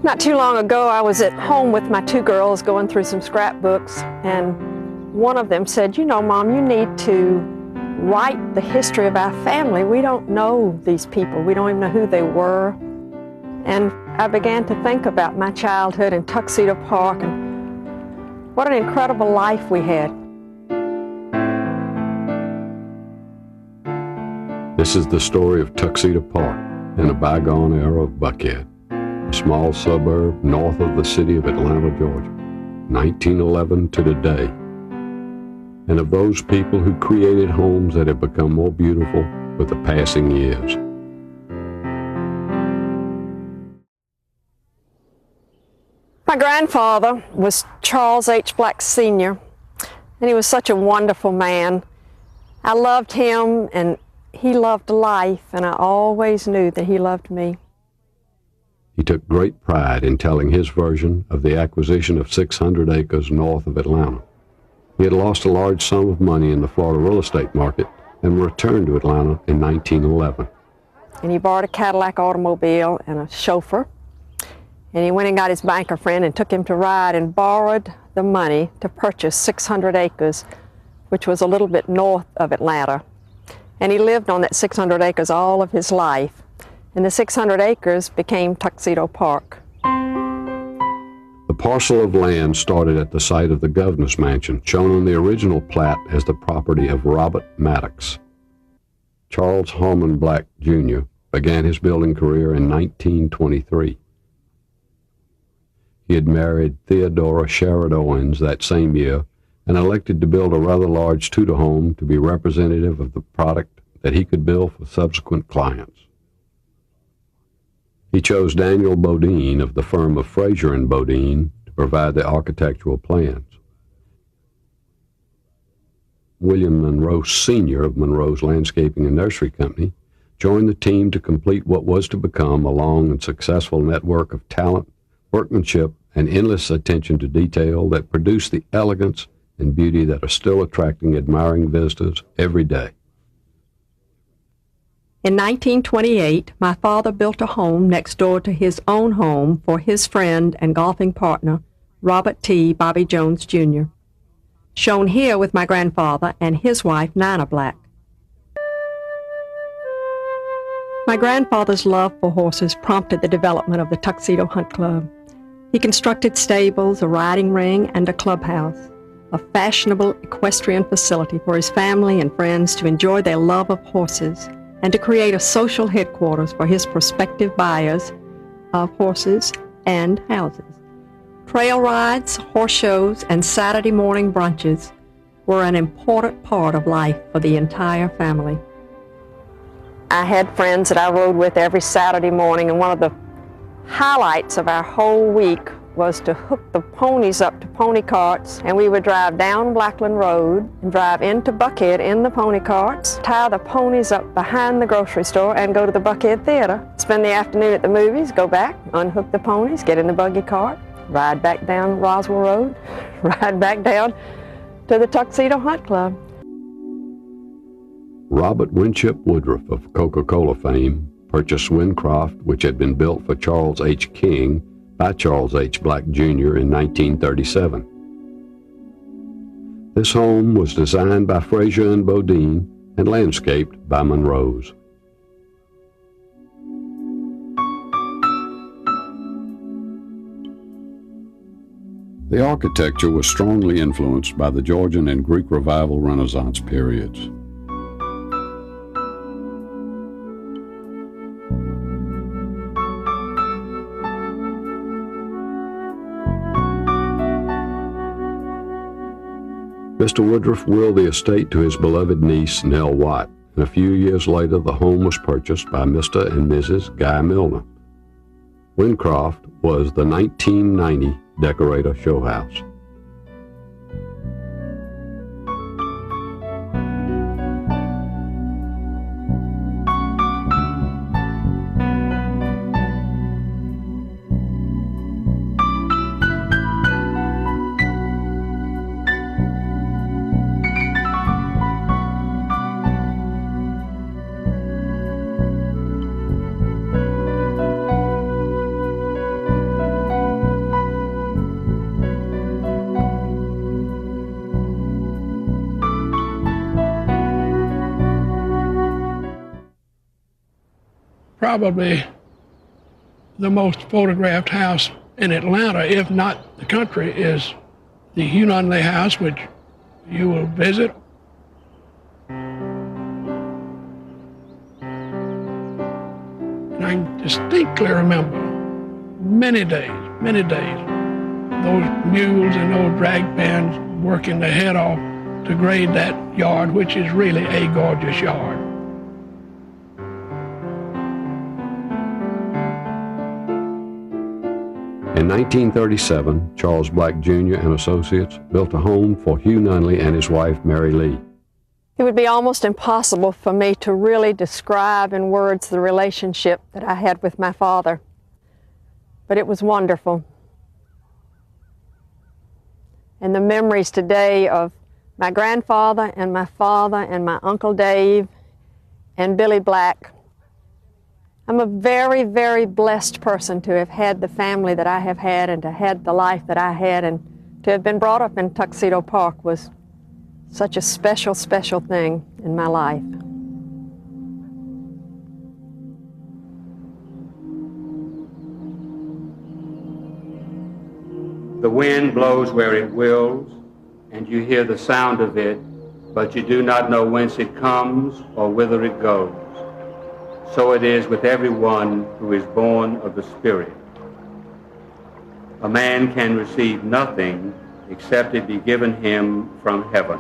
Not too long ago, I was at home with my two girls going through some scrapbooks, and one of them said, "You know, Mom, you need to write the history of our family. We don't know these people. We don't even know who they were." And I began to think about my childhood in Tuxedo Park and what an incredible life we had. This is the story of Tuxedo Park in a bygone era of Buckhead, a small suburb north of the city of Atlanta, Georgia, 1911 to today, and of those people who created homes that have become more beautiful with the passing years. My grandfather was Charles H. Black Sr., and he was such a wonderful man. I loved him, and he loved life, and I always knew that he loved me. He took great pride in telling his version of the acquisition of 600 acres north of Atlanta. He had lost a large sum of money in the Florida real estate market and returned to Atlanta in 1911. And he borrowed a Cadillac automobile and a chauffeur. And he went and got his banker friend and took him to ride and borrowed the money to purchase 600 acres, which was a little bit north of Atlanta. And he lived on that 600 acres all of his life. And the 600 acres became Tuxedo Park. The parcel of land started at the site of the governor's mansion, shown on the original plat as the property of Robert Maddox. Charles Harmon Black, Jr. began his building career in 1923. He had married Theodora Sherrod Owens that same year and elected to build a rather large Tudor home to be representative of the product that he could build for subsequent clients. He chose Daniel Bodine of the firm of Fraser and Bodine to provide the architectural plans. William Monroe Sr. of Monroe's Landscaping and Nursery Company joined the team to complete what was to become a long and successful network of talent, workmanship, and endless attention to detail that produced the elegance and beauty that are still attracting admiring visitors every day. In 1928, my father built a home next door to his own home for his friend and golfing partner, Robert T. Bobby Jones, Jr., shown here with my grandfather and his wife, Nina Black. My grandfather's love for horses prompted the development of the Tuxedo Hunt Club. He constructed stables, a riding ring, and a clubhouse, a fashionable equestrian facility for his family and friends to enjoy their love of horses, and to create a social headquarters for his prospective buyers of horses and houses. Trail rides, horse shows, and Saturday morning brunches were an important part of life for the entire family. I had friends that I rode with every Saturday morning, and one of the highlights of our whole week was to hook the ponies up to pony carts, and we would drive down Blackland Road and drive into Buckhead in the pony carts, tie the ponies up behind the grocery store, and go to the Buckhead Theater. Spend the afternoon at the movies, go back, unhook the ponies, get in the buggy cart, ride back down Roswell Road, ride back down to the Tuxedo Hunt Club. Robert Winship Woodruff of coca-cola fame purchased Wincroft, which had been built for Charles H. King by Charles H. Black, Jr. in 1937. This home was designed by Fraser and Bodine and landscaped by Monroe's. The architecture was strongly influenced by the Georgian and Greek Revival Renaissance periods. Mr. Woodruff willed the estate to his beloved niece, Nell Watt, and a few years later the home was purchased by Mr. and Mrs. Guy Milner. Wincroft was the 1990 Decorator Show House. Probably the most photographed house in Atlanta, if not the country, is the Nunnally House, which you will visit. And I can distinctly remember many days, those mules and those drag pans working their head off to grade that yard, which is really a gorgeous yard. In 1937, Charles Black Jr. and Associates built a home for Hugh Nunnally and his wife, Mary Lee. It would be almost impossible for me to really describe in words the relationship that I had with my father, but it was wonderful. And the memories today of my grandfather and my father and my Uncle Dave and Billy Black. I'm a very, very blessed person to have had the family that I have had and to have had the life that I had, and to have been brought up in Tuxedo Park was such a special, special thing in my life. The wind blows where it wills, and you hear the sound of it, but you do not know whence it comes or whither it goes. So it is with everyone who is born of the Spirit. A man can receive nothing except it be given him from heaven.